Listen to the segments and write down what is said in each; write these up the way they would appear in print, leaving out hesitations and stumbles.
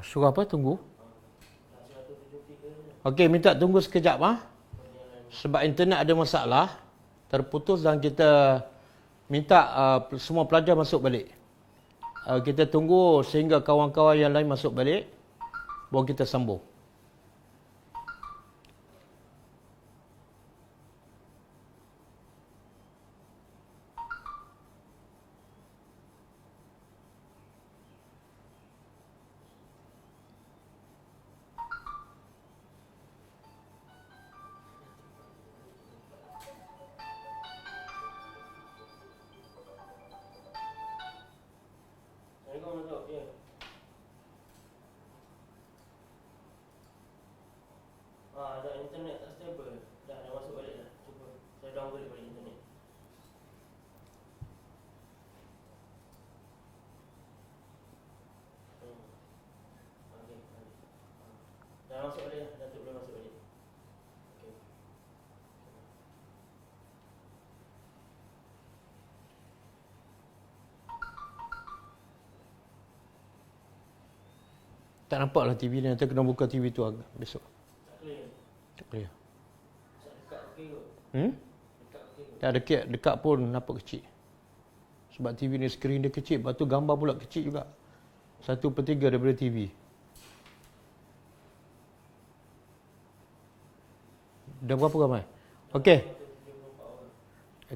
Suruh apa? Tunggu. Okey, minta tunggu sekejap sebab internet ada masalah, terputus dan kita minta semua pelajar masuk balik. Kita tunggu sehingga kawan-kawan yang lain masuk balik, baru kita sambung. Ada internet tak stable. Dah masuk balik dah. Cuba saya download balik internet. Okey. Dah masuk balik dah. Datuk boleh masuk balik. Okey. Tak nampaklah TV ni, nanti kena buka TV tu besok. Tak clear. Tak clear. Dekat okey kot. Dekat okey kot. Tak dekat pun nampak kecil. Sebab TV ni skrin dia kecil, lepas tu gambar pula kecil juga. 1/3 daripada TV. Dah berapa ramai? Okey.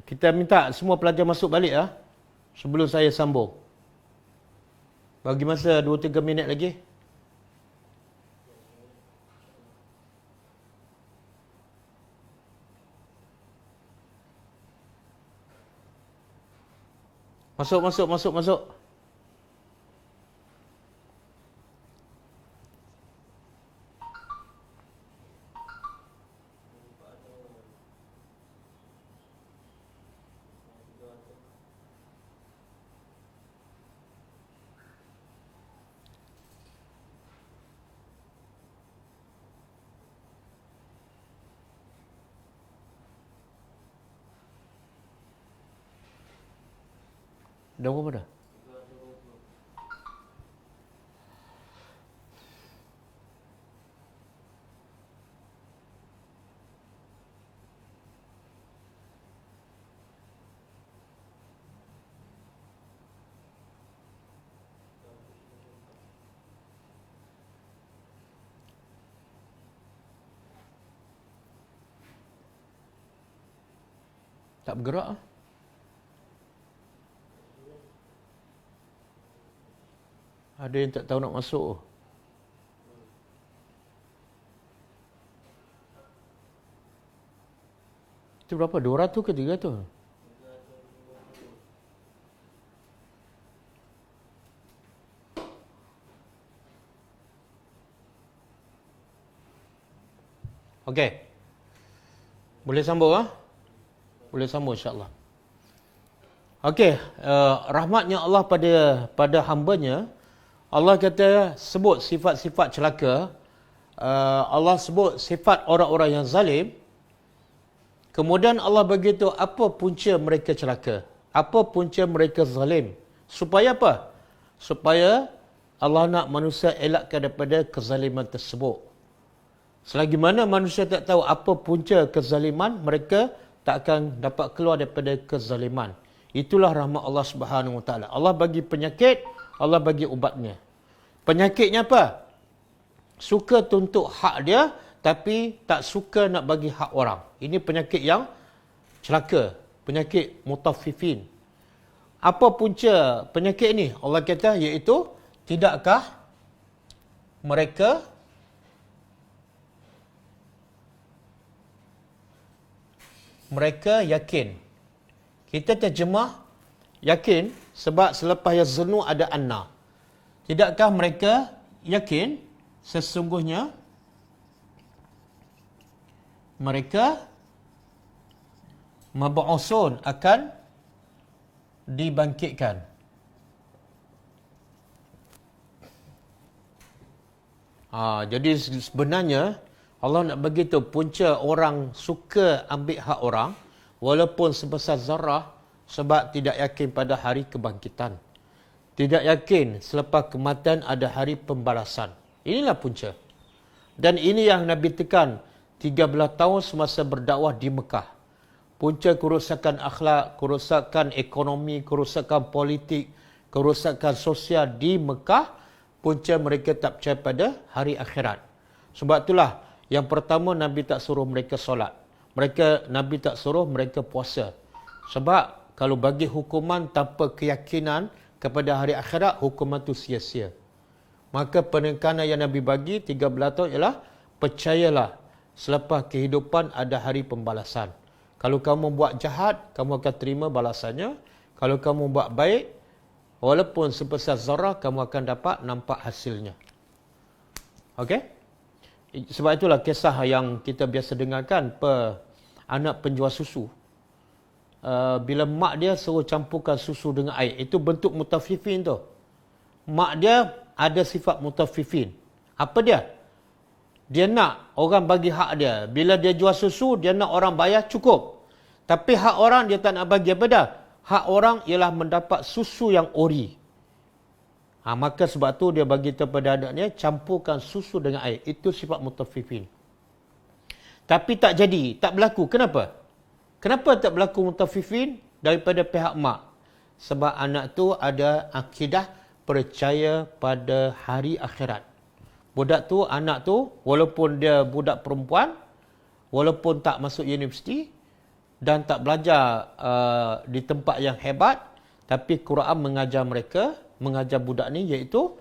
Kita minta semua pelajar masuk balik sebelum saya sambung. Bagi masa 2-3 minit lagi. Masuk. Dah berapa dah? Tak bergerak Ada yang tak tahu nak masuk. Itu berapa? 200 ke 300? Okey. Boleh sambung Boleh sambung insya-Allah. Okey, rahmatnya Allah pada hamba-Nya. Allah kata sebut sifat-sifat celaka. Allah sebut sifat orang-orang yang zalim. Kemudian Allah beritahu apa punca mereka celaka. Apa punca mereka zalim. Supaya apa? Supaya Allah nak manusia elakkan daripada kezaliman tersebut. Selagi mana manusia tak tahu apa punca kezaliman, mereka tak akan dapat keluar daripada kezaliman. Itulah rahmat Allah Subhanahu Wa Taala. Allah bagi penyakit, Allah bagi ubatnya. Penyakitnya apa? Suka tuntut hak dia, tapi tak suka nak bagi hak orang. Ini penyakit yang celaka. Penyakit mutaffifin. Apa punca penyakit ini? Allah kata iaitu, tidakkah mereka yakin. Kita terjemah yakin sebab selepas yazunnu ada anna. Tidakkah mereka yakin sesungguhnya mereka mab'usun akan dibangkitkan. Jadi sebenarnya Allah nak beritahu punca orang suka ambil hak orang walaupun sebesar zarah sebab tidak yakin pada hari kebangkitan. Tidak yakin selepas kematian ada hari pembalasan. Inilah punca. Dan ini yang Nabi tekan 13 tahun semasa berdakwah di Mekah. Punca kerosakan akhlak, kerosakan ekonomi, kerosakan politik, kerosakan sosial di Mekah, punca mereka tak percaya pada hari akhirat. Sebab itulah yang pertama Nabi tak suruh mereka solat. Nabi tak suruh mereka puasa. Sebab kalau bagi hukuman tanpa keyakinan kepada hari akhirat, hukuman itu sia-sia. Maka penekanan yang Nabi bagi 13 tahun ialah percayalah selepas kehidupan ada hari pembalasan. Kalau kamu buat jahat, kamu akan terima balasannya. Kalau kamu buat baik, walaupun sebesar zarah, kamu akan dapat nampak hasilnya. Okey? Sebab itulah kisah yang kita biasa dengarkan anak penjual susu. Bila mak dia suruh campurkan susu dengan air, itu bentuk mutafifin tu. Mak dia ada sifat mutafifin. Apa dia? Dia nak orang bagi hak dia. Bila dia jual susu, dia nak orang bayar cukup. Tapi hak orang dia tak nak bagi apa dah. Hak orang ialah mendapat susu yang ori. Maka sebab tu dia bagi kepada anaknya, campurkan susu dengan air. Itu sifat mutafifin. Tapi tak jadi, tak berlaku. Kenapa? Kenapa tak berlaku mutafifin daripada pihak mak? Sebab anak tu ada akidah percaya pada hari akhirat. Anak tu, walaupun dia budak perempuan, walaupun tak masuk universiti dan tak belajar di tempat yang hebat, tapi Quran mengajar budak ni, iaitu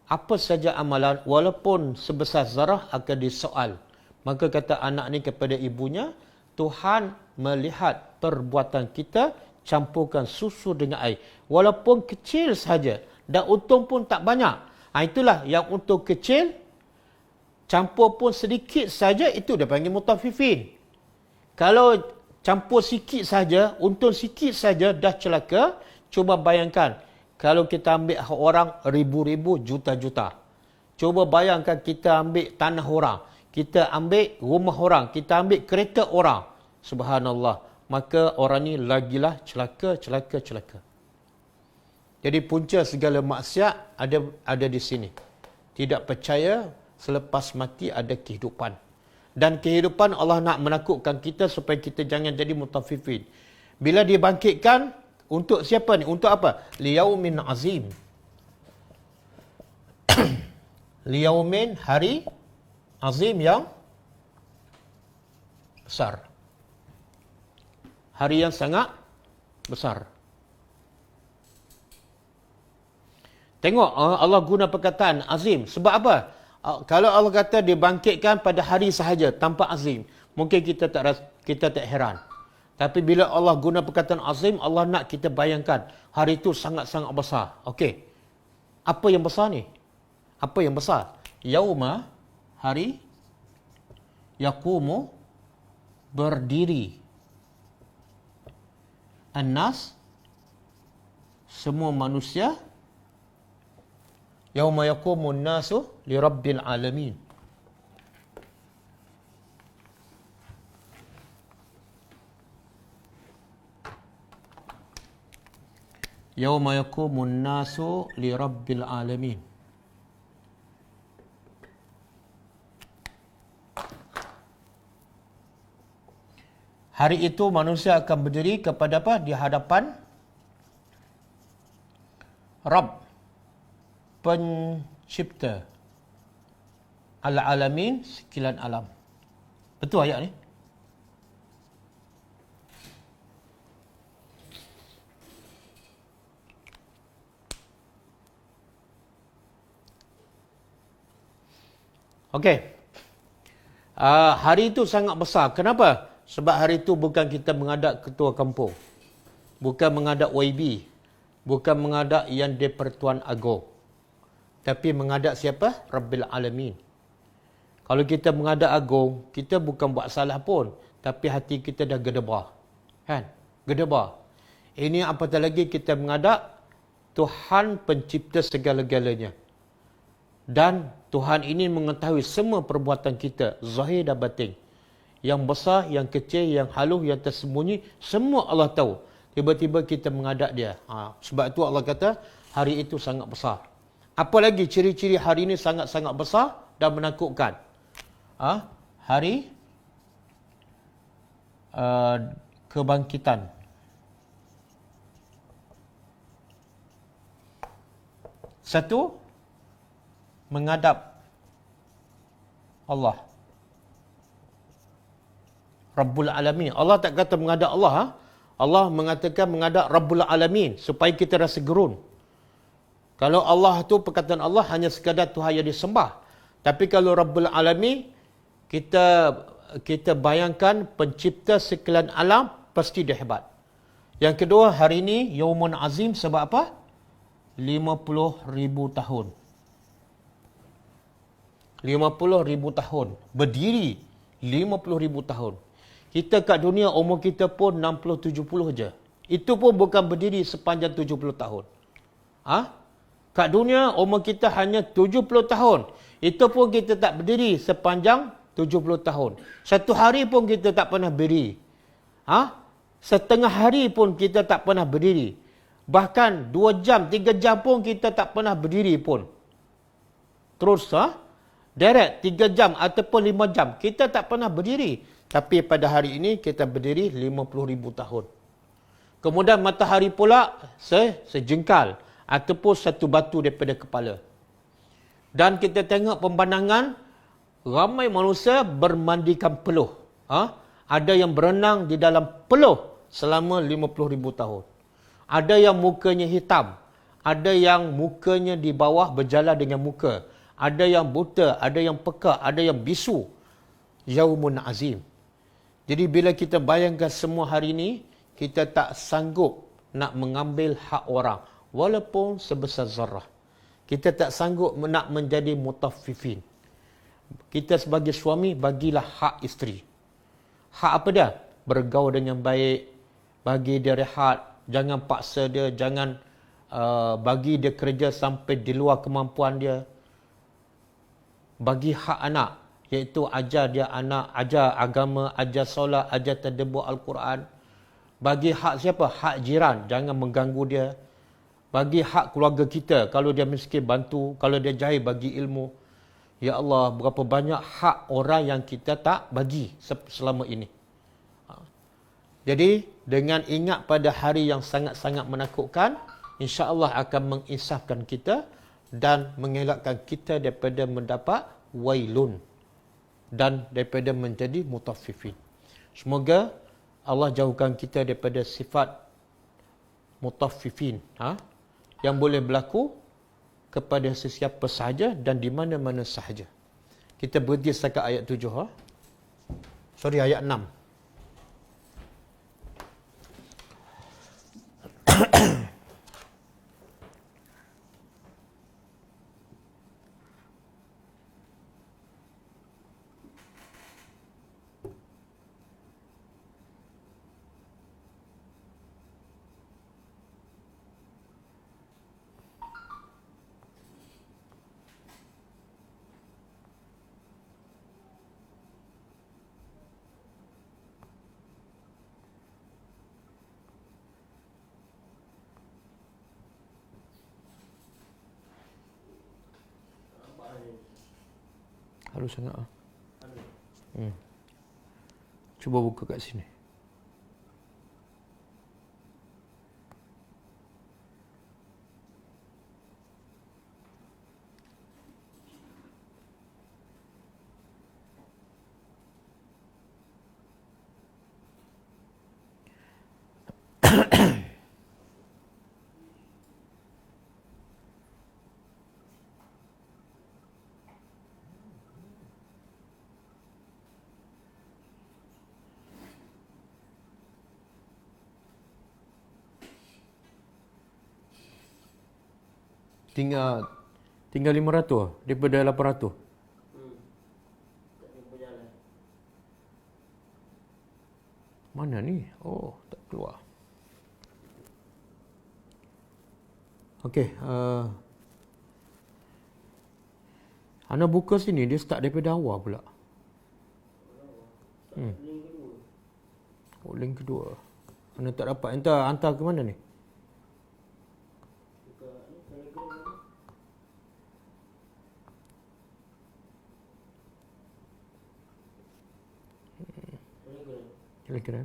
apa saja amalan walaupun sebesar zarah akan disoal. Maka kata anak ni kepada ibunya, Tuhan melihat perbuatan kita, campurkan susu dengan air. Walaupun kecil saja dan untung pun tak banyak. Itulah yang untung kecil, campur pun sedikit saja, itu dia panggil mutafifin. Kalau campur sikit saja, untung sikit saja dah celaka. Cuba bayangkan, kalau kita ambil hak orang ribu-ribu, juta-juta. Cuba bayangkan kita ambil tanah orang, kita ambil rumah orang, kita ambil kereta orang. Subhanallah. Maka orang ni lagilah celaka. Jadi punca segala maksiat ada di sini. Tidak percaya selepas mati ada kehidupan. Dan kehidupan Allah nak menakutkan kita supaya kita jangan jadi mutafifin. Bila dibangkitkan, untuk siapa ni? Untuk apa? Liyaumin azim. Liyaumin, hari azim yang besar. Hari yang sangat besar. Tengok Allah guna perkataan azim. Sebab apa? Kalau Allah kata dibangkitkan pada hari sahaja tanpa azim, mungkin kita tak heran. Tapi bila Allah guna perkataan azim, Allah nak kita bayangkan hari itu sangat-sangat besar. Okey. Apa yang besar ni? Apa yang besar? Yauma, hari, yaqumu, berdiri. An-nas, semua manusia. Yauma yaqumun nasu li rabbil alamin. Yauma yaqumun nasu li rabbil alamin. Hari itu manusia akan berdiri kepada apa? Di hadapan Rabb, pencipta al-alamin, sekilan alam. Betul ayat ni? Okey. Hari itu sangat besar. Kenapa? Sebab hari itu bukan kita menghadap ketua kampung. Bukan menghadap YB. Bukan menghadap yang di-Pertuan Agong. Tapi menghadap siapa? Rabbil Alamin. Kalau kita menghadap Agong, kita bukan buat salah pun. Tapi hati kita dah gedebah. Kan? Gedebah. Ini apatah lagi kita menghadap Tuhan pencipta segala-galanya. Dan Tuhan ini mengetahui semua perbuatan kita, zahir dan batin. Yang besar, yang kecil, yang halus, yang tersembunyi, semua Allah tahu. Tiba-tiba kita menghadap dia. Sebab itu Allah kata, hari itu sangat besar. Apa lagi ciri-ciri hari ini sangat-sangat besar dan menakutkan? Hari kebangkitan. Satu, menghadap Allah. Rabbul Alamin. Allah tak kata menghadap Allah. Allah mengatakan menghadap Rabbul Alamin supaya kita rasa gerun. Kalau Allah tu perkataan Allah hanya sekadar Tuhan yang disembah. Tapi kalau Rabbul Alamin, kita bayangkan pencipta sekalian alam, pasti dia hebat. Yang kedua, hari ini Yaumun Azim sebab apa? 50,000 tahun. 50,000 tahun. Berdiri 50,000 tahun. Kita kat dunia umur kita pun 60-70 je. Itu pun bukan berdiri sepanjang 70 tahun. Kat dunia umur kita hanya 70 tahun. Itu pun kita tak berdiri sepanjang 70 tahun. Satu hari pun kita tak pernah berdiri. Setengah hari pun kita tak pernah berdiri. Bahkan 2 jam, 3 jam pun kita tak pernah berdiri pun. Terus, direct 3 jam ataupun 5 jam, kita tak pernah berdiri. Tapi pada hari ini kita berdiri 50,000 tahun. Kemudian matahari pula sejengkal ataupun satu batu daripada kepala. Dan kita tengok pemandangan ramai manusia bermandikan peluh. Ada yang berenang di dalam peluh selama 50,000 tahun. Ada yang mukanya hitam. Ada yang mukanya di bawah berjalan dengan muka. Ada yang buta, ada yang pekak, ada yang bisu. Yaumun Azim. Jadi bila kita bayangkan semua hari ini, kita tak sanggup nak mengambil hak orang. Walaupun sebesar zarah. Kita tak sanggup nak menjadi mutaffifin. Kita sebagai suami, bagilah hak isteri. Hak apa dia? Bergaul dengan baik. Bagi dia rehat. Jangan paksa dia. Jangan bagi dia kerja sampai di luar kemampuan dia. Bagi hak anak. Iaitu ajar dia anak, ajar agama, ajar solat, ajar tadabbur Al-Quran. Bagi hak siapa? Hak jiran. Jangan mengganggu dia. Bagi hak keluarga kita. Kalau dia miskin, bantu. Kalau dia jahil, bagi ilmu. Ya Allah, berapa banyak hak orang yang kita tak bagi selama ini. Jadi, dengan ingat pada hari yang sangat-sangat menakutkan, insya-Allah akan menginsafkan kita dan mengelakkan kita daripada mendapat wailun dan daripada menjadi mutaffifin. Semoga Allah jauhkan kita daripada sifat mutaffifin yang boleh berlaku kepada sesiapa sahaja dan di mana-mana sahaja. Kita berhenti setakat ayat 7. Ayat 6. Halus sangat. Cuba buka kat sini. Tinggal 500 daripada 800. Tak jumpa jalan. Mana ni? Oh, tak keluar. Okey, Ana buka sini, dia start daripada awal pula. Link kedua. Oh, link kedua. Ana tak dapat. Hantar ke mana ni? Buka ni. kira-kira.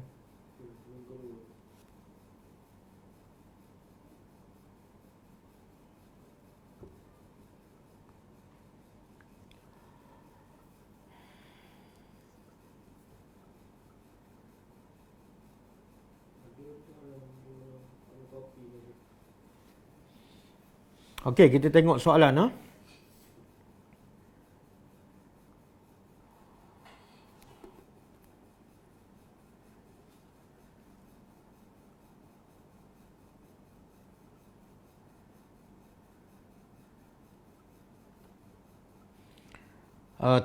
Okey, kita tengok soalan.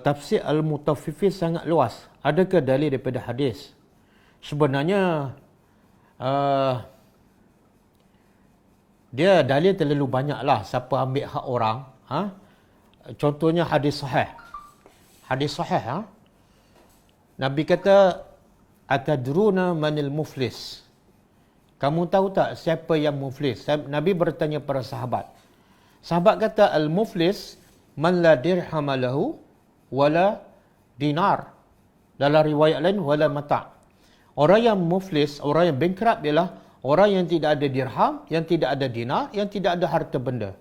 Tafsir Al-Mutaffifin sangat luas. Adakah dalil daripada hadis? Sebenarnya dia dalil terlalu banyaklah siapa ambil hak orang. Contohnya hadis sahih. Hadis sahih. Nabi kata, atadruna manil muflis. Kamu tahu tak siapa yang muflis? Nabi bertanya para sahabat. Sahabat kata, al-muflis man la dirham lahu wala dinar. Dalam riwayat lain, wala mata'. Orang yang muflis, orang yang bankrupt ialah orang yang tidak ada dirham, yang tidak ada dinar, yang tidak ada harta benda.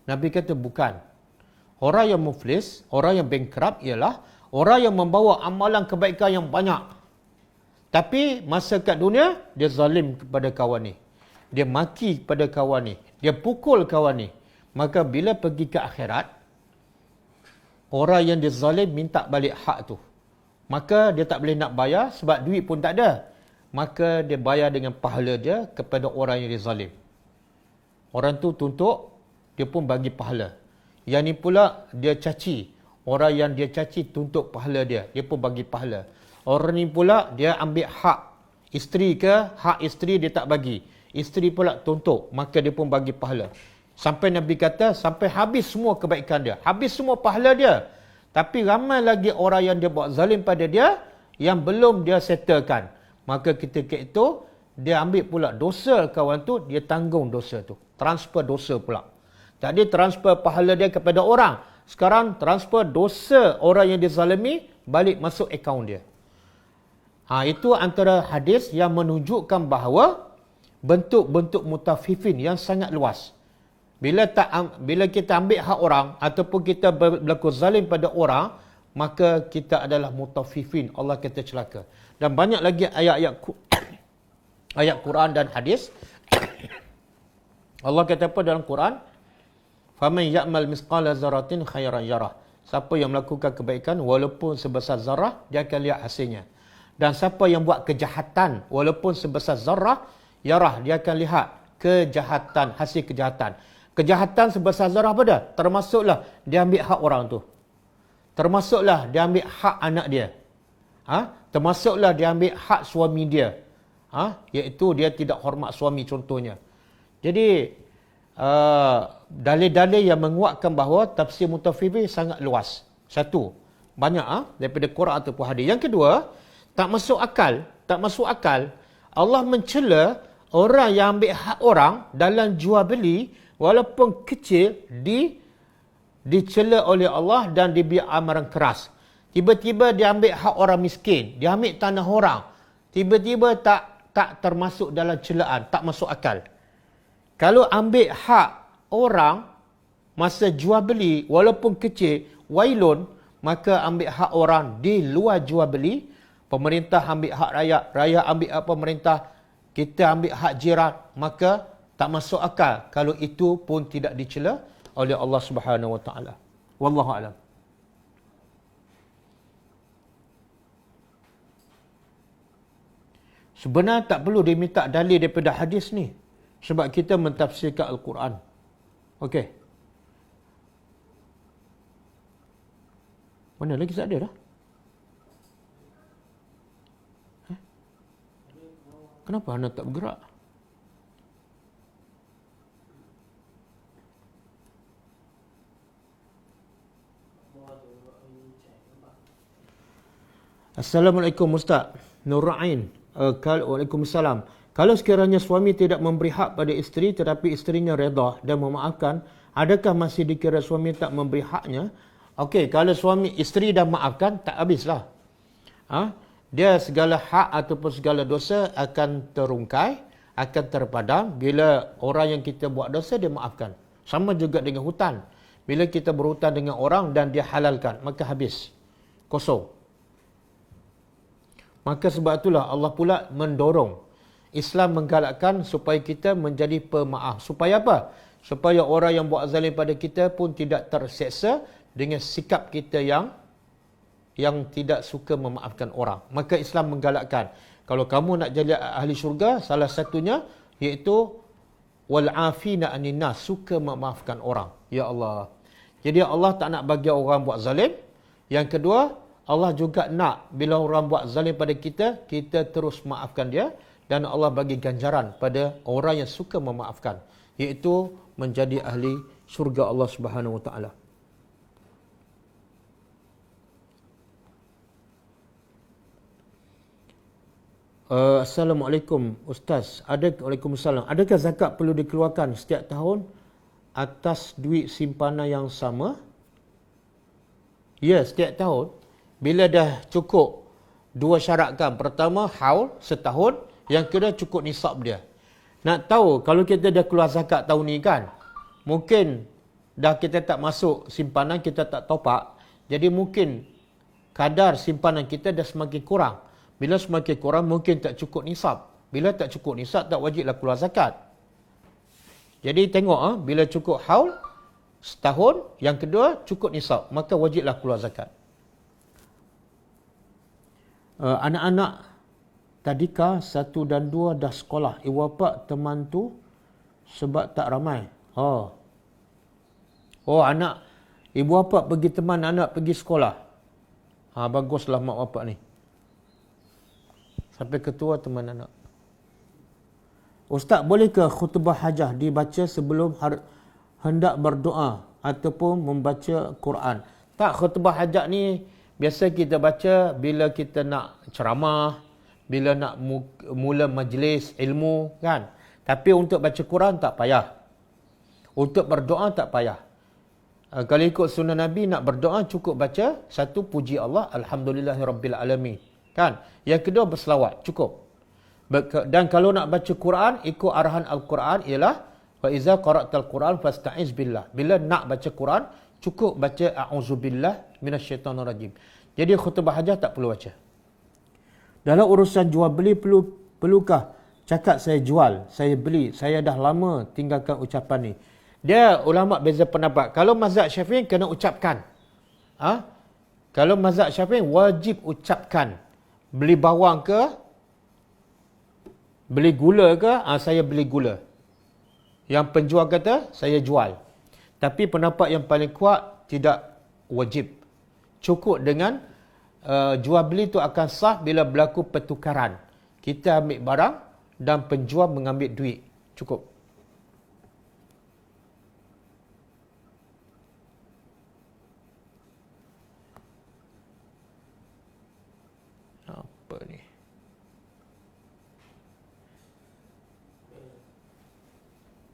Nabi kata bukan. Orang yang muflis, orang yang bankrupt ialah orang yang membawa amalan kebaikan yang banyak. Tapi masa kat dunia, dia zalim kepada kawan ni. Dia maki kepada kawan ni. Dia pukul kawan ni. Maka bila pergi ke akhirat, orang yang dia zalim minta balik hak tu. Maka dia tak boleh nak bayar sebab duit pun tak ada. Maka dia bayar dengan pahala dia kepada orang yang dia zalim. Orang tu tuntut, dia pun bagi pahala. Yang ni pula dia caci. Orang yang dia caci tuntut pahala dia, dia pun bagi pahala. Orang ni pula dia ambil hak isteri ke, hak isteri dia tak bagi. Isteri pula tuntut, maka dia pun bagi pahala. Sampai Nabi kata, sampai habis semua kebaikan dia, habis semua pahala dia. Tapi ramai lagi orang yang dia buat zalim pada dia, yang belum dia settlekan. Maka ketika itu, dia ambil pula dosa kawan tu, dia tanggung dosa tu. Transfer dosa pula. Tadi transfer pahala dia kepada orang. Sekarang transfer dosa orang yang dizalimi, balik masuk akaun dia. Itu antara hadis yang menunjukkan bahawa bentuk-bentuk mutafifin yang sangat luas. Bila kita ambil hak orang, ataupun kita berlaku zalim pada orang, maka kita adalah mutafifin. Allah kata celaka. Dan banyak lagi ayat-ayat ayat Quran dan hadis. Allah kata apa dalam Quran? Faman ya'mal misqala zarratin khairan yarah. Siapa yang melakukan kebaikan walaupun sebesar zarah, dia akan lihat hasilnya. Dan siapa yang buat kejahatan walaupun sebesar zarah, yarah, dia akan lihat kejahatan, hasil kejahatan. Kejahatan sebesar zarah apa dah? Termasuklah dia ambil hak orang tu. Termasuklah dia ambil hak anak dia. Termasuklah dia ambil hak suami dia. Iaitu dia tidak hormat suami contohnya. Jadi dalil-dalil yang menguatkan bahawa tafsir mutafifin sangat luas. Satu, banyak daripada Quran ataupun hadis. Yang kedua, tak masuk akal Allah mencela orang yang ambil hak orang dalam jual beli walaupun kecil dicela oleh Allah dan diberi amaran keras. Tiba-tiba dia ambil hak orang miskin, dia ambil tanah orang. Tiba-tiba tak termasuk dalam celaan, tak masuk akal. Kalau ambil hak orang masa jual beli walaupun kecil, wailun, maka ambil hak orang di luar jual beli. Pemerintah ambil hak rakyat, rakyat ambil hak pemerintah, kita ambil hak jiran, maka tak masuk akal kalau itu pun tidak dicela oleh Allah Subhanahu Wa Taala. Wallahu a'lam. Sebenarnya tak perlu diminta dalil daripada hadis ni, sebab kita mentafsirkan Al-Quran. Okey. Mana lagi tak ada dah? Kenapa anda tak bergerak? Assalamualaikum Ustaz Nurain. Waalaikumsalam. Kalau sekiranya suami tidak memberi hak pada isteri tetapi isterinya redha dan memaafkan, adakah masih dikira suami tak memberi haknya? Okey, kalau isteri dah maafkan, tak habislah. dia segala hak ataupun segala dosa akan terungkai, akan terpadam bila orang yang kita buat dosa dia maafkan. Sama juga dengan hutang. Bila kita berhutang dengan orang dan dia halalkan, maka habis. Kosong. Maka sebab itulah Allah pula mendorong. Islam menggalakkan supaya kita menjadi pemaaf. Supaya apa? Supaya orang yang buat zalim pada kita pun tidak terseksa dengan sikap kita yang tidak suka memaafkan orang. Maka Islam menggalakkan. Kalau kamu nak jadi ahli syurga, salah satunya iaitu wal'afina anin nas, suka memaafkan orang. Ya Allah. Jadi Allah tak nak bagi orang buat zalim. Yang kedua, Allah juga nak bila orang buat zalim pada kita, kita terus maafkan dia. Dan Allah bagi ganjaran pada orang yang suka memaafkan. Iaitu menjadi ahli syurga Allah Subhanahu Wa Taala. Assalamualaikum Ustaz. Waalaikumsalam. Adakah zakat perlu dikeluarkan setiap tahun atas duit simpanan yang sama? Ya, setiap tahun. Bila dah cukup dua syarat kan. Pertama, haul setahun. Yang kedua, cukup nisab dia. Nak tahu, kalau kita dah keluar zakat tahun ni kan, mungkin dah kita tak masuk simpanan, kita tak topak. Jadi mungkin kadar simpanan kita dah semakin kurang. Bila semakin kurang, mungkin tak cukup nisab. Bila tak cukup nisab, tak wajiblah keluar zakat. Jadi tengok, bila cukup haul setahun, yang kedua cukup nisab, maka wajiblah keluar zakat. Anak-anak tadika 1 dan 2 dah sekolah. Ibu bapa teman tu sebab tak ramai. Oh, anak ibu bapa pergi teman anak pergi sekolah. Baguslah mak bapak ni. Sampai ketua teman anak. Ustaz, boleh ke khutbah hajah dibaca sebelum hendak berdoa ataupun membaca Quran? Tak, khutbah hajah ni biasa kita baca bila kita nak ceramah, bila nak mula majlis ilmu kan. Tapi untuk baca Quran tak payah. Untuk berdoa tak payah. Kalau ikut sunnah Nabi nak berdoa cukup baca satu puji Allah, alhamdulillahirabbil alamin. Kan? Yang kedua berselawat, cukup. Dan kalau nak baca Quran, ikut arahan Al-Quran ialah wa iza qara'tal Quran fasta'iz billah. Bila nak baca Quran, cukup baca a'udzubillah minasyaitonir rajim. Jadi khutbah hajah tak perlu baca. Dalam urusan jual beli perlukah cakap saya jual, saya beli, saya dah lama tinggalkan ucapan ni. Dia ulama beza pendapat. Kalau mazhab Syafi'i kena ucapkan. Kalau mazhab Syafi'i wajib ucapkan. Beli bawang ke, beli gula ke, saya beli gula. Yang penjual kata saya jual. Tapi pendapat yang paling kuat tidak wajib. Cukup dengan jual beli itu akan sah bila berlaku pertukaran. Kita ambil barang dan penjual mengambil duit. Cukup. Apa ni?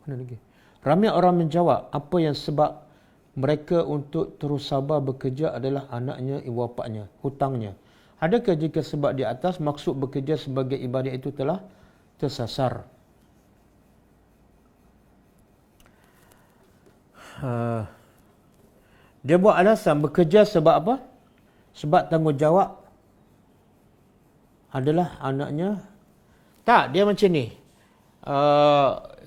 Mana lagi? Ramai orang menjawab apa yang sebab mereka untuk terus sabar bekerja adalah anaknya, ibu bapanya, hutangnya. Adakah jika sebab di atas maksud bekerja sebagai ibadah itu telah tersasar? Dia buat alasan bekerja sebab apa? Sebab tanggungjawab adalah anaknya. Tak, dia macam ni.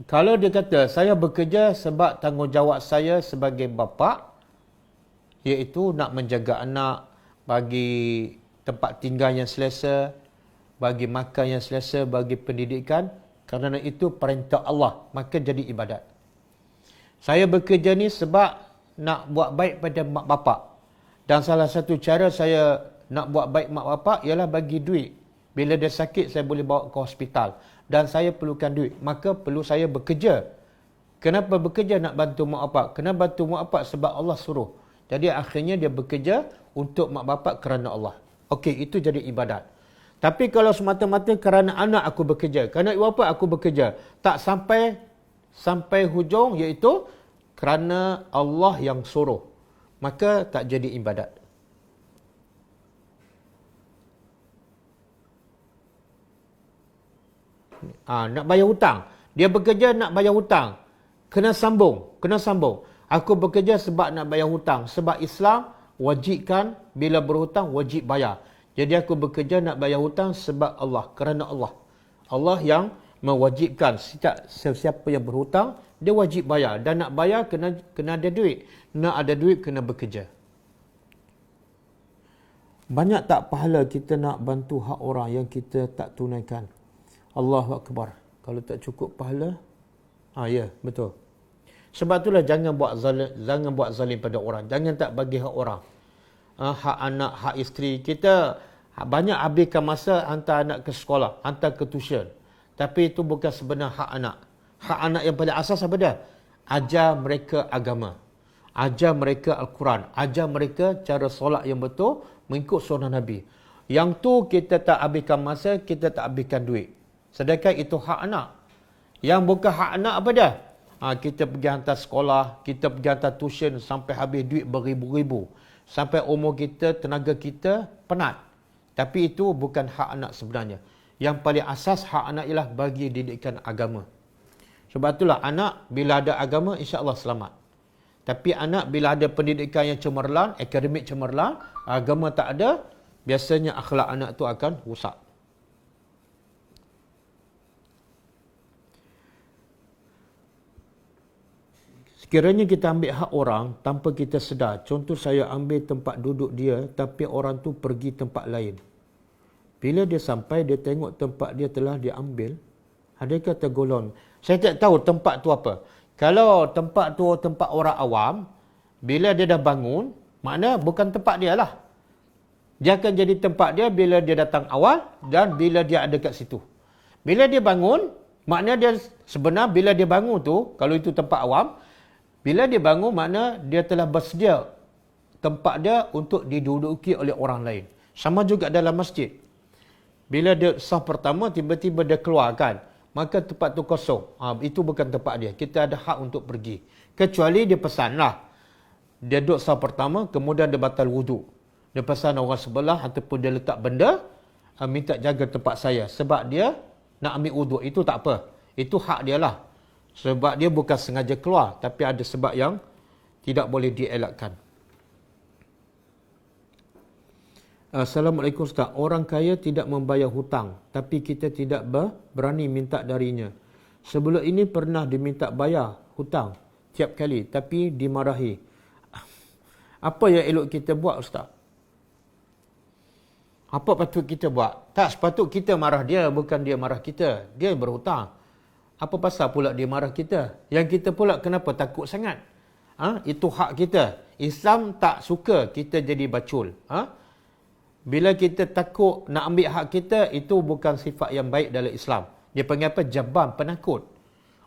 Kalau dia kata saya bekerja sebab tanggungjawab saya sebagai bapa, iaitu nak menjaga anak, bagi tempat tinggal yang selesa, bagi makan yang selesa, bagi pendidikan, kerana itu perintah Allah, maka jadi ibadat. Saya bekerja ni sebab nak buat baik pada mak bapak. Dan salah satu cara saya nak buat baik mak bapak ialah bagi duit. Bila dia sakit, saya boleh bawa ke hospital. Dan saya perlukan duit. Maka perlu saya bekerja. Kenapa bekerja nak bantu mak bapak? Kena bantu mak bapak sebab Allah suruh. Jadi akhirnya dia bekerja untuk mak bapak kerana Allah. Okey, itu jadi ibadat. Tapi kalau semata-mata kerana anak aku bekerja, kerana ibu bapa aku bekerja, tak sampai hujung, iaitu kerana Allah yang suruh, maka tak jadi ibadat. nak bayar hutang. Dia bekerja nak bayar hutang. Kena sambung. Aku bekerja sebab nak bayar hutang. Sebab Islam wajibkan bila berhutang wajib bayar. Jadi aku bekerja nak bayar hutang sebab Allah. Kerana Allah. Allah yang mewajibkan sesiapa yang berhutang, dia wajib bayar. Dan nak bayar kena ada duit. Nak ada duit kena bekerja. Banyak tak pahala kita nak bantu hak orang yang kita tak tunaikan? Allahu Akbar. Kalau tak cukup pahala, ya, betul. Sebab itulah jangan buat zalim pada orang. Jangan tak bagi hak orang. Hak anak, hak isteri. Kita banyak habiskan masa hantar anak ke sekolah, hantar ke tuition. Tapi itu bukan sebenar hak anak. Hak anak yang paling asas apa dia? Ajar mereka agama. Ajar mereka Al-Quran. Ajar mereka cara solat yang betul mengikut sunnah Nabi. Yang tu kita tak habiskan masa, kita tak habiskan duit. Sedangkan itu hak anak. Yang bukan hak anak apa dia? Kita pergi hantar sekolah, kita pergi hantar tuition sampai habis duit beribu-ribu. Sampai umur kita, tenaga kita penat. Tapi itu bukan hak anak sebenarnya. Yang paling asas hak anak ialah bagi didikan agama. Sebab itulah anak bila ada agama insya-Allah selamat. Tapi anak bila ada pendidikan yang cemerlang, akademik cemerlang, agama tak ada, biasanya akhlak anak tu akan rosak. Sekiranya kita ambil hak orang tanpa kita sedar, contoh saya ambil tempat duduk dia tapi orang tu pergi tempat lain. Bila dia sampai, dia tengok tempat dia telah diambil, adakah tergolong? Saya tak tahu tempat tu apa. Kalau tempat tu tempat orang awam, bila dia dah bangun, makna bukan tempat dia lah. Dia akan jadi tempat dia bila dia datang awal dan bila dia ada kat situ. Bila dia bangun, makna dia sebenar bila dia bangun tu, kalau itu tempat awam, bila dia bangun makna dia telah bersedia tempat dia untuk diduduki oleh orang lain. Sama juga dalam masjid. Bila dia sah pertama, tiba-tiba dia keluarkan, maka tempat tu kosong. Itu bukan tempat dia. Kita ada hak untuk pergi. Kecuali dia pesanlah. Dia duduk sah pertama, kemudian dia batal wuduk. Dia pesan orang sebelah ataupun dia letak benda, minta jaga tempat saya. Sebab dia nak ambil wuduk. Itu tak apa. Itu hak dia lah. Sebab dia bukan sengaja keluar, tapi ada sebab yang tidak boleh dielakkan. Assalamualaikum Ustaz. Orang kaya tidak membayar hutang, tapi kita tidak berani minta darinya. Sebelum ini pernah diminta bayar hutang tiap kali, tapi dimarahi. Apa yang elok kita buat Ustaz? Apa patut kita buat? Tak sepatut kita marah dia, bukan dia marah kita. Dia berhutang. Apa pasal pula dia marah kita? Yang kita pula kenapa takut sangat? Itu hak kita. Islam tak suka kita jadi bacul. Bila kita takut nak ambil hak kita, itu bukan sifat yang baik dalam Islam. Dia panggil apa? Jabbar, penakut.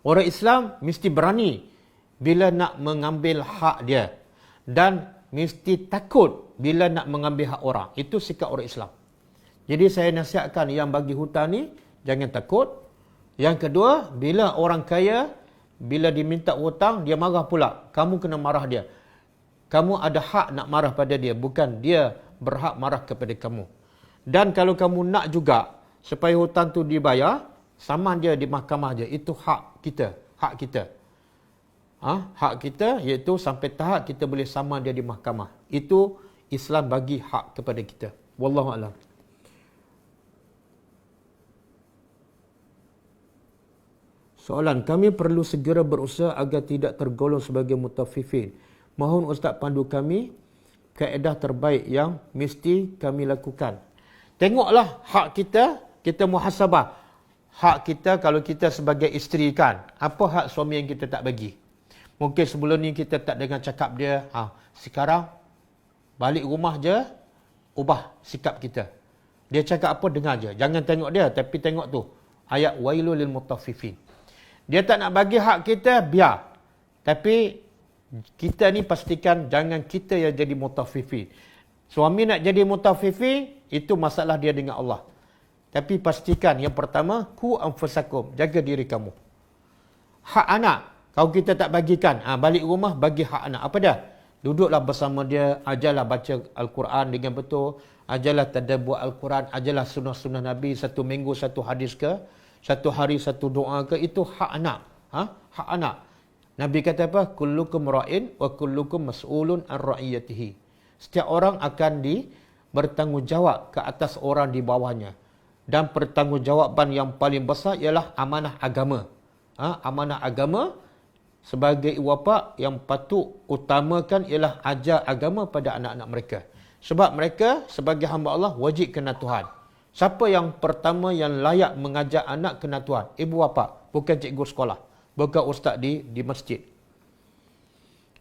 Orang Islam mesti berani bila nak mengambil hak dia. Dan mesti takut bila nak mengambil hak orang. Itu sikap orang Islam. Jadi saya nasihatkan yang bagi hutang ni, jangan takut. Yang kedua, bila orang kaya, bila diminta hutang, dia marah pula. Kamu kena marah dia. Kamu ada hak nak marah pada dia. Bukan dia berhak marah kepada kamu. Dan kalau kamu nak juga supaya hutang tu dibayar, saman dia di mahkamah je. Itu hak kita. Hak kita. Hak kita iaitu sampai tahap kita boleh saman dia di mahkamah. Itu Islam bagi hak kepada kita. Wallahualam. Soalan, kami perlu segera berusaha agar tidak tergolong sebagai mutaffifin. Mohon Ustaz pandu kami kaedah terbaik yang mesti kami lakukan. Tengoklah hak kita, kita muhasabah. Hak kita kalau kita sebagai isteri kan, apa hak suami yang kita tak bagi? Mungkin sebelum ni kita tak dengar cakap dia, sekarang balik rumah je, ubah sikap kita. Dia cakap apa, dengar je. Jangan tengok dia, tapi tengok tu. Ayat wailul lil mutaffifin. Dia tak nak bagi hak kita, biar. Tapi kita ni pastikan jangan kita yang jadi mutaffifin. Suami nak jadi mutaffifin, itu masalah dia dengan Allah. Tapi pastikan yang pertama, ku anfusakum, jaga diri kamu. Hak anak, kalau kita tak bagikan, balik rumah bagi hak anak. Apa dah? Duduklah bersama dia, ajarlah baca Al-Quran dengan betul, ajarlah tadabbur Al-Quran, ajarlah sunnah-sunnah Nabi, satu minggu satu hadis ke. satu hari satu doa ke, itu hak anak. Hak anak. Nabi kata apa? Kullukum ra'in wa kullukum mas'ulun an ra'iyatihi. Setiap orang akan bertanggungjawab ke atas orang di bawahnya. Dan pertanggungjawaban yang paling besar ialah amanah agama. Amanah agama, sebagai ibu bapa yang patut utamakan ialah ajar agama pada anak-anak mereka. Sebab mereka sebagai hamba Allah wajib kena Tuhan. Siapa yang pertama yang layak mengajar anak kena Tuhan? Ibu bapa, bukan cikgu sekolah, bukan ustaz di masjid.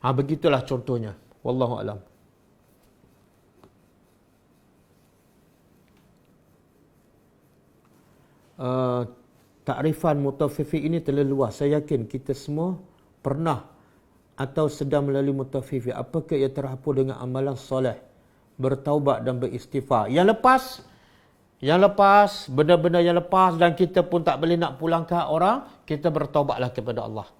Begitulah contohnya. Wallahu alam. Takrifan mutafifi ini terlalu luas. Saya yakin kita semua pernah atau sedang melalui mutafifi. Apakah ia terhapus dengan amalan soleh, bertaubat dan beristighfar? Yang lepas, benda-benda yang lepas dan kita pun tak boleh nak pulangkan orang, kita bertaubatlah kepada Allah.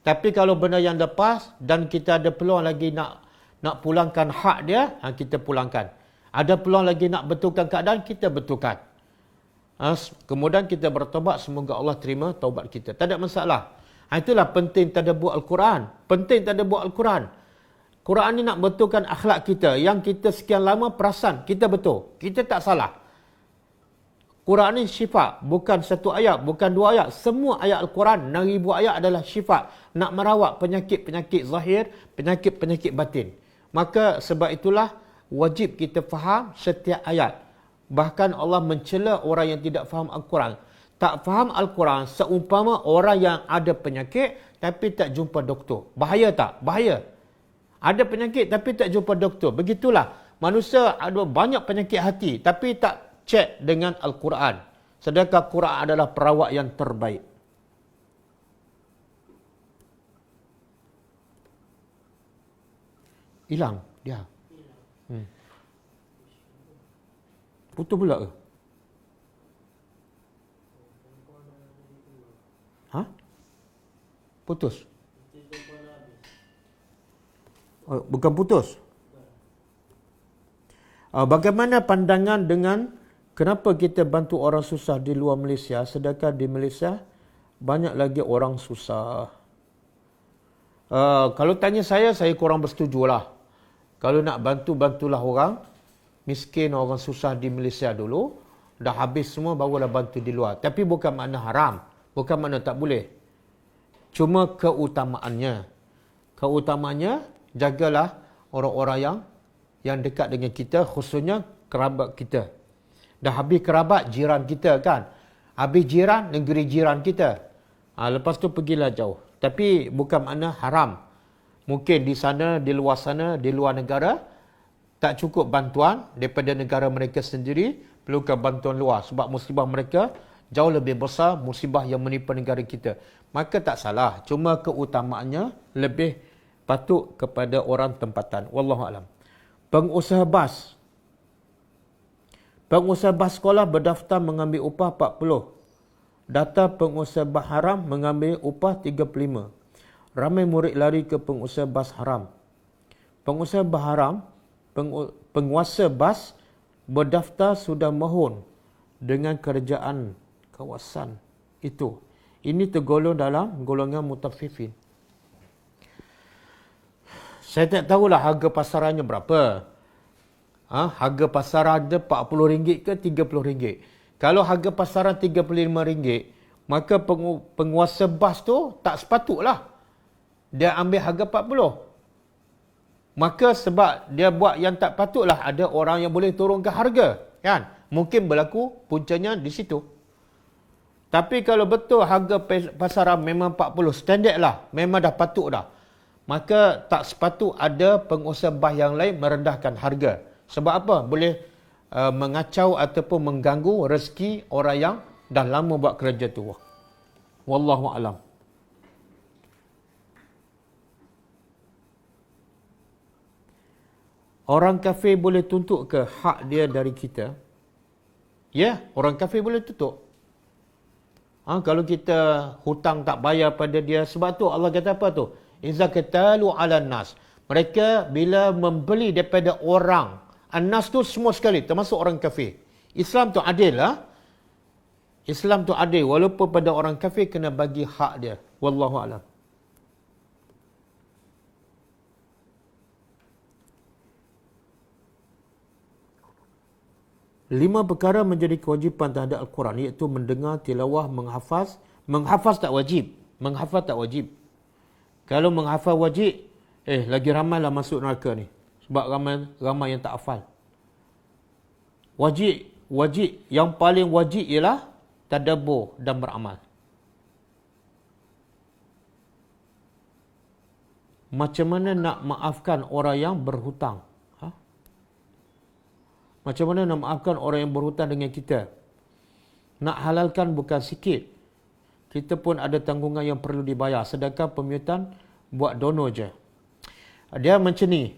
Tapi kalau benda yang lepas dan kita ada peluang lagi nak pulangkan hak dia, kita pulangkan. Ada peluang lagi nak betulkan keadaan, kita betulkan. Kemudian kita bertaubat, semoga Allah terima taubat kita. Tak ada masalah. Itulah penting tadabbur Al-Quran. Penting tadabbur Al-Quran. Quran ni nak betulkan akhlak kita. Yang kita sekian lama perasan kita betul. Kita tak salah. Quran ni syifa. Bukan satu ayat, bukan dua ayat. Semua ayat Al-Quran, 6,000 ayat adalah syifa. Nak merawat penyakit-penyakit zahir, penyakit-penyakit batin. Maka sebab itulah wajib kita faham setiap ayat. Bahkan Allah mencela orang yang tidak faham Al-Quran. Tak faham Al-Quran seumpama orang yang ada penyakit tapi tak jumpa doktor. Bahaya tak? Bahaya. Ada penyakit tapi tak jumpa doktor. Begitulah. Manusia ada banyak penyakit hati tapi tak cek dengan Al-Quran. Sedangkan Quran adalah perawat yang terbaik. Hilang dia. Putus pula ke? Putus? Bukan putus. Bagaimana pandangan dengan kenapa kita bantu orang susah di luar Malaysia sedangkan di Malaysia banyak lagi orang susah? Kalau tanya saya kurang bersetuju lah. Kalau nak bantu, bantulah orang miskin, orang susah di Malaysia dulu. Dah habis semua, barulah bantu di luar. Tapi bukan makna haram. Bukan makna tak boleh. Cuma keutamaannya. Keutamaannya, jagalah orang-orang yang dekat dengan kita, khususnya kerabat kita. Dah habis kerabat, jiran kita kan. Habis jiran, negeri jiran kita. Lepas tu pergilah jauh. Tapi bukan makna haram. Mungkin di sana, di luar sana, di luar negara, tak cukup bantuan daripada negara mereka sendiri, perlukan bantuan luar. Sebab musibah mereka jauh lebih besar musibah yang menimpa negara kita. Maka tak salah. Cuma keutamaannya lebih patut kepada orang tempatan. Wallahualam. Pengusaha bas. Pengusaha bas sekolah berdaftar mengambil upah 40. Data pengusaha bas haram mengambil upah 35. Ramai murid lari ke pengusaha bas haram. Pengusaha bas haram, penguasa bas berdaftar sudah mohon dengan kerajaan kawasan itu. Ini tergolong dalam golongan mutafifin. Saya tak tahulah harga pasarannya berapa. Harga pasaran dia RM40 ke RM30. Kalau harga pasaran RM35, maka penguasa bas tu tak sepatutlah dia ambil harga RM40. Maka sebab dia buat yang tak patutlah, ada orang yang boleh turunkan harga, kan? Mungkin berlaku puncanya di situ. Tapi kalau betul harga pasaran memang 40, standard lah, memang dah patut dah, maka tak sepatut ada pengusaha bas yang lain merendahkan harga. Sebab apa? Boleh mengacau ataupun mengganggu rezeki orang yang dah lama buat kerja tu. Wallahu a'lam. Orang kafir boleh tuntut ke hak dia dari kita? Ya, orang kafir boleh tuntut. Kalau kita hutang tak bayar pada dia, sebab tu Allah kata apa tu? Iza katalu ala nas. Mereka bila membeli daripada orang, an-nas tu semua sekali, termasuk orang kafir. Islam tu adil lah. Islam tu adil, walaupun pada orang kafir kena bagi hak dia. Wallahu a'lam. Lima perkara menjadi kewajipan terhadap Al-Quran, iaitu mendengar, tilawah, menghafaz. Menghafaz tak wajib. Menghafaz tak wajib. Kalau menghafaz wajib, lagi ramailah masuk neraka ni. Sebab ramai yang tak hafal. Wajib, yang paling wajib ialah tadabbur dan beramal. Macam mana nak maafkan orang yang berhutang? Macam mana nak maafkan orang yang berhutang dengan kita? Nak halalkan bukan sikit. Kita pun ada tanggungan yang perlu dibayar. Sedangkan pemiutan buat dono je. Dia macam ni.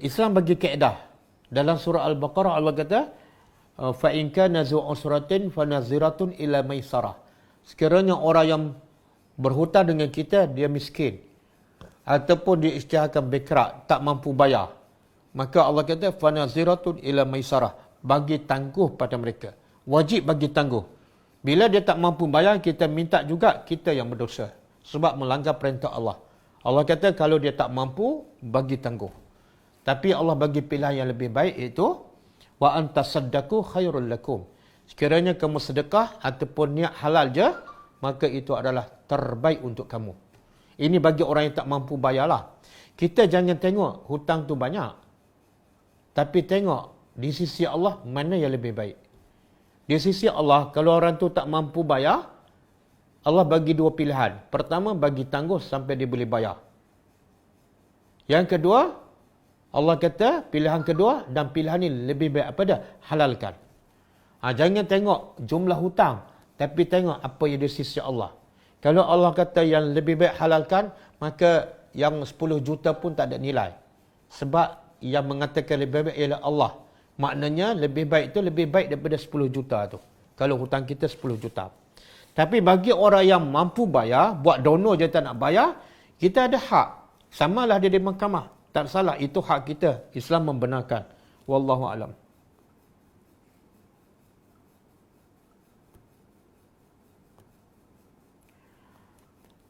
Islam bagi kaedah. Dalam surah Al-Baqarah Allah kata, فَإِنْ كَانَ ذُو عُسْرَةٍ فَنَظِرَةٌ إِلَى مَيْسَرَةٍ. Sekiranya orang yang berhutang dengan kita, dia miskin. Ataupun dia isytiharkan bankrupt, tak mampu bayar. Maka Allah kata, فَنَظِرَةٌ إِلَى مَيْسَرَةٍ. Bagi tangguh pada mereka. Wajib bagi tangguh. Bila dia tak mampu bayar, kita minta juga, kita yang berdosa. Sebab melanggar perintah Allah. Allah kata, kalau dia tak mampu, bagi tangguh. Tapi Allah bagi pilihan yang lebih baik, iaitu wa antasaddaqu khairul lakum. Sekiranya kamu sedekah ataupun niat halal je, maka itu adalah terbaik untuk kamu. Ini bagi orang yang tak mampu bayarlah. Kita jangan tengok hutang tu banyak. Tapi tengok di sisi Allah mana yang lebih baik. Di sisi Allah, kalau orang tu tak mampu bayar, Allah bagi dua pilihan. Pertama, bagi tangguh sampai dia boleh bayar. Yang kedua, Allah kata pilihan kedua, dan pilihan ni lebih baik apa dah? Halalkan. Jangan tengok jumlah hutang, tapi tengok apa yang di sisi Allah. Kalau Allah kata yang lebih baik halalkan, maka yang 10 juta pun tak ada nilai. Sebab yang mengatakan lebih baik ialah Allah. Maknanya lebih baik itu lebih baik daripada 10 juta tu. Kalau hutang kita 10 juta. Tapi bagi orang yang mampu bayar, buat dono je tak nak bayar, kita ada hak. Samalah dia di mahkamah. Tak salah, itu hak kita. Islam membenarkan. Wallahu a'lam.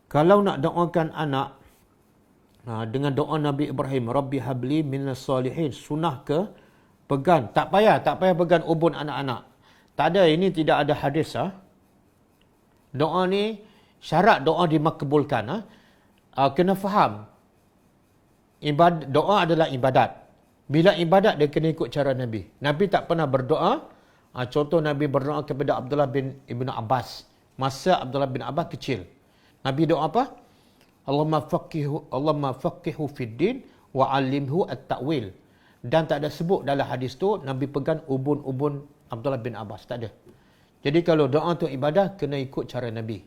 Kalau nak doakan anak dengan doa Nabi Ibrahim, Rabbi habli minas salihin, sunnah ke pegang? Tak payah pegang ubun anak-anak. Tak ada, ini tidak ada hadis. Doa ni, syarat doa dimakbulkan. Kena faham. Doa adalah ibadat. Bila ibadat, dia kena ikut cara Nabi. Nabi tak pernah berdoa. Contoh Nabi berdoa kepada Abdullah bin Ibn Abbas. Masa Abdullah bin Abbas kecil. Nabi doa apa? Allahumma faqihu fid din wa 'allimhu at-ta'wil. Dan tak ada sebut dalam hadis tu Nabi pegang ubun-ubun Abdullah bin Abbas. Tak ada. Jadi kalau doa tu ibadah, kena ikut cara Nabi.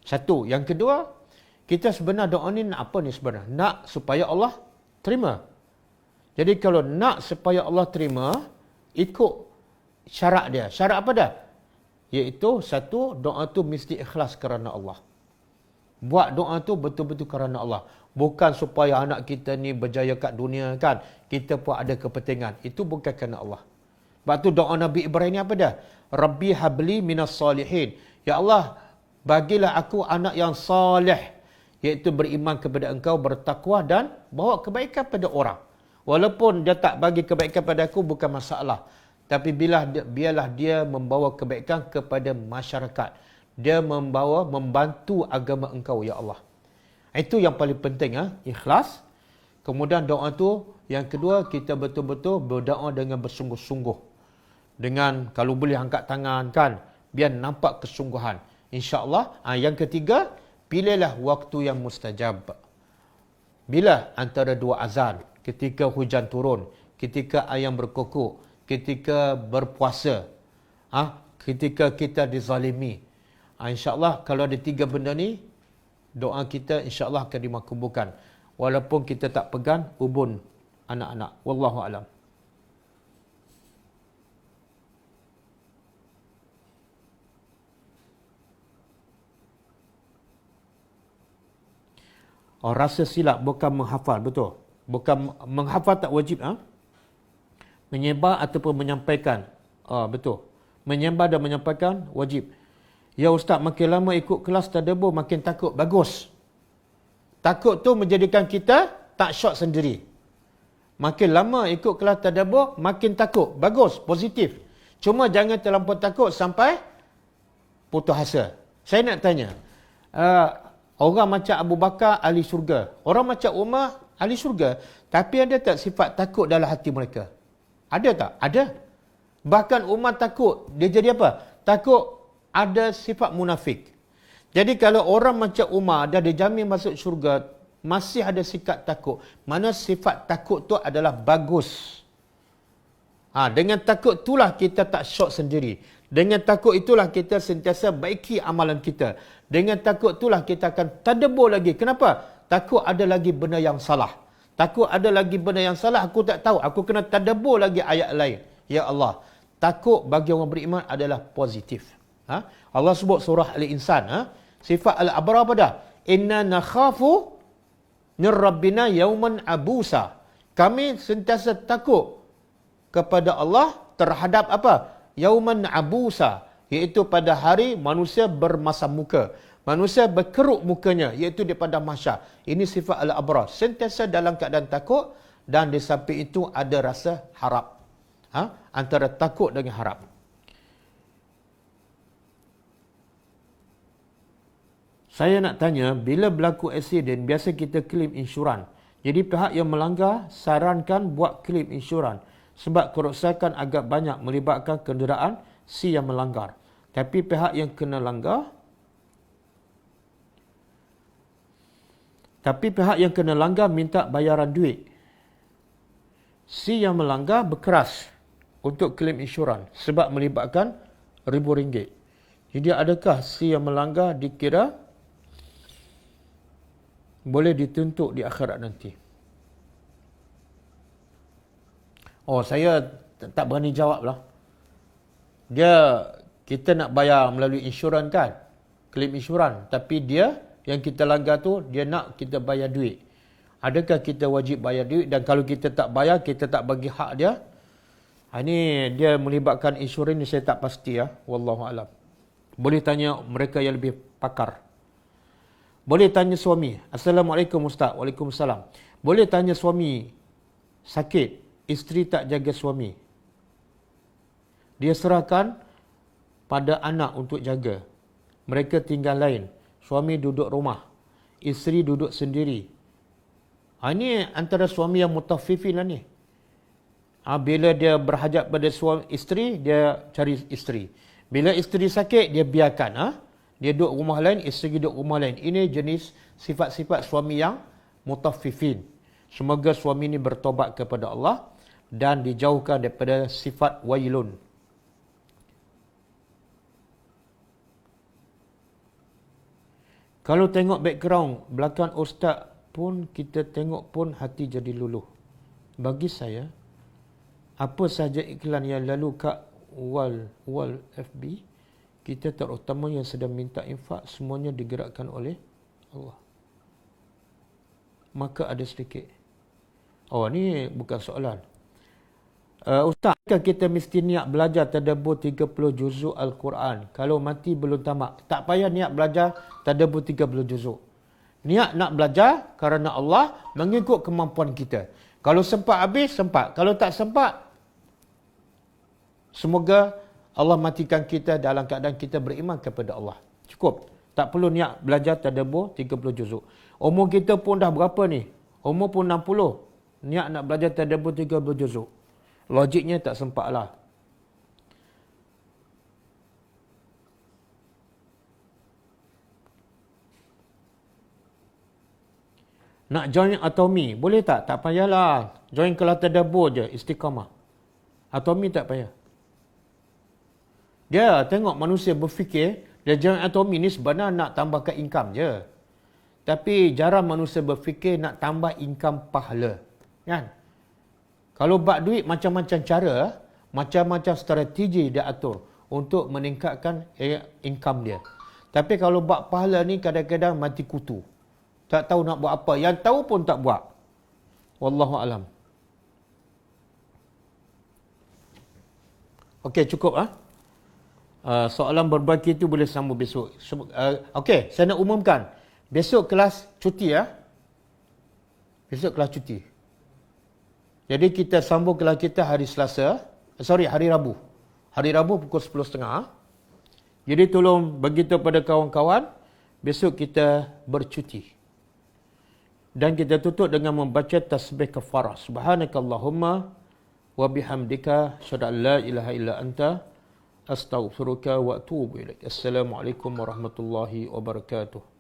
Satu. Yang kedua, kita sebenarnya doa ni nak apa ni sebenarnya? Nak supaya Allah terima. Jadi kalau nak supaya Allah terima, ikut syarat dia. Syarat apa dah? Iaitu satu, doa tu mesti ikhlas kerana Allah. Buat doa tu betul-betul kerana Allah. Bukan supaya anak kita ni berjaya kat dunia kan. Kita pun ada kepentingan. Itu bukan kerana Allah. Sebab tu doa Nabi Ibrahim ni apa dah? Rabbi habli minas salihin. Ya Allah, bagilah aku anak yang salih. Iaitu beriman kepada engkau, bertakwa dan bawa kebaikan pada orang. Walaupun dia tak bagi kebaikan pada aku, bukan masalah. Tapi biarlah dia membawa kebaikan kepada masyarakat. Dia membantu agama engkau, ya Allah. Itu yang paling penting, ikhlas. Kemudian doa tu, yang kedua, kita betul-betul berdoa dengan bersungguh-sungguh. Dengan, kalau boleh angkat tangan kan, biar nampak kesungguhan. InsyaAllah. Yang ketiga, pilihlah waktu yang mustajab. Bila? Antara dua azan. Ketika hujan turun. Ketika ayam berkokok. Ketika berpuasa. Ketika kita dizalimi. InsyaAllah kalau ada tiga benda ni, doa kita insyaAllah akan dimakbulkan. Walaupun kita tak pegang ubun anak-anak. Wallahu a'lam. Rasa silap bukan menghafal, betul. Bukan menghafal tak wajib. Menyebar ataupun menyampaikan. Betul. Menyembah dan menyampaikan wajib. Ya Ustaz, makin lama ikut kelas tadabbur makin takut. Bagus. Takut tu menjadikan kita tak syok sendiri. Makin lama ikut kelas tadabbur makin takut. Bagus, positif. Cuma jangan terlampau takut sampai putus asa. Saya nak tanya, orang macam Abu Bakar ahli syurga, orang macam Umar ahli syurga, tapi ada tak sifat takut dalam hati mereka? Ada tak? Ada. Bahkan Umar takut, dia jadi apa? Takut ada sifat munafik. Jadi kalau orang macam Umar dah dijamin masuk syurga, masih ada sikap takut, mana sifat takut tu adalah bagus. Dengan takut itulah kita tak syok sendiri. Dengan takut itulah kita sentiasa baiki amalan kita. Dengan takut itulah kita akan tadabbur lagi. Kenapa? Takut ada lagi benda yang salah. Takut ada lagi benda yang salah, aku tak tahu. Aku kena tadabbur lagi ayat lain. Ya Allah, takut bagi orang beriman adalah positif. Allah sebut surah Al-Insan. Sifat Al-Abrar apa dah? Inna nakhafu min rabbina yawman abusa. Kami sentiasa takut kepada Allah terhadap apa? Yauman abusa, iaitu pada hari manusia bermasam muka. Manusia berkeruk mukanya, iaitu daripada mahsyar. Ini sifat al-abrar. Sentiasa dalam keadaan takut dan di samping itu ada rasa harap. Antara takut dengan harap. Saya nak tanya, bila berlaku aksiden, biasa kita claim insuran. Jadi pihak yang melanggar sarankan buat claim insuran. Sebab kerosakan agak banyak melibatkan kenderaan si yang melanggar. Tapi pihak yang kena langgar minta bayaran duit. Si yang melanggar berkeras untuk claim insuran sebab melibatkan RM1,000. Jadi adakah si yang melanggar dikira boleh dituntut di akhirat nanti? Saya tak berani jawab lah. Kita nak bayar melalui insuran kan, claim insuran. Tapi dia, yang kita langgar tu, dia nak kita bayar duit. Adakah kita wajib bayar duit? Dan kalau kita tak bayar, kita tak bagi hak dia. Ini dia melibatkan insuran ni, saya tak pasti ya. Wallahualam. Boleh tanya mereka yang lebih pakar. Boleh tanya suami. Assalamualaikum Ustaz. Waalaikumsalam. Boleh tanya suami sakit, isteri tak jaga suami. Dia serahkan pada anak untuk jaga. Mereka tinggal lain. Suami duduk rumah. Isteri duduk sendiri. Ini antara suami yang mutaffifin lah ni. Bila dia berhajat pada suami isteri, dia cari isteri. Bila isteri sakit, dia biarkan. Dia duduk rumah lain, isteri duduk rumah lain. Ini jenis sifat-sifat suami yang mutaffifin. Semoga suami ini bertobat kepada Allah dan dijauhkan daripada sifat wailun. Kalau tengok background belakang ustaz pun, kita tengok pun hati jadi luluh. Bagi saya, apa sahaja iklan yang lalu kat wall FB, kita terutama yang sedang minta infak, semuanya digerakkan oleh Allah. Maka ada sedikit. Ni bukan soalan. Ustaz, kita mesti niat belajar tadabbur 30 juzuk Al-Quran. Kalau mati belum tamat, tak payah niat belajar tadabbur 30 juzuk. Niat nak belajar kerana Allah, mengikut kemampuan kita. Kalau sempat habis, sempat. Kalau tak sempat, semoga Allah matikan kita dalam keadaan kita beriman kepada Allah. Cukup. Tak perlu niat belajar tadabbur 30 juzuk. Umur kita pun dah berapa ni? Umur pun 60. Niat nak belajar tadabbur 30 juzuk. Logiknya tak sempat lah. Nak join Atomi, boleh tak? Tak payahlah. Join kelas tadabbur je, istiqamah. Atomi tak payah. Dia tengok manusia berfikir, dia join Atomi ni sebenarnya nak tambahkan income je. Tapi jarang manusia berfikir nak tambah income pahala. Kan? Kalau bak duit, macam-macam cara, macam-macam strategi dia atur untuk meningkatkan income dia. Tapi kalau bak pahala ni kadang-kadang mati kutu. Tak tahu nak buat apa. Yang tahu pun tak buat. Wallahualam. Okey, cukup . soalan berbaki itu boleh sambung besok. Okey, saya nak umumkan. Besok kelas cuti ya. Besok kelas cuti. Jadi kita sambung kelas kita hari hari Rabu. Hari Rabu pukul 10.30. Jadi tolong beritahu pada kawan-kawan, besok kita bercuti. Dan kita tutup dengan membaca tasbih kafarah. Subhanakallahumma wa bihamdika asyhadu an la ilaha illa anta astaghfiruka wa atubu ilaik. Assalamualaikum warahmatullahi wabarakatuh.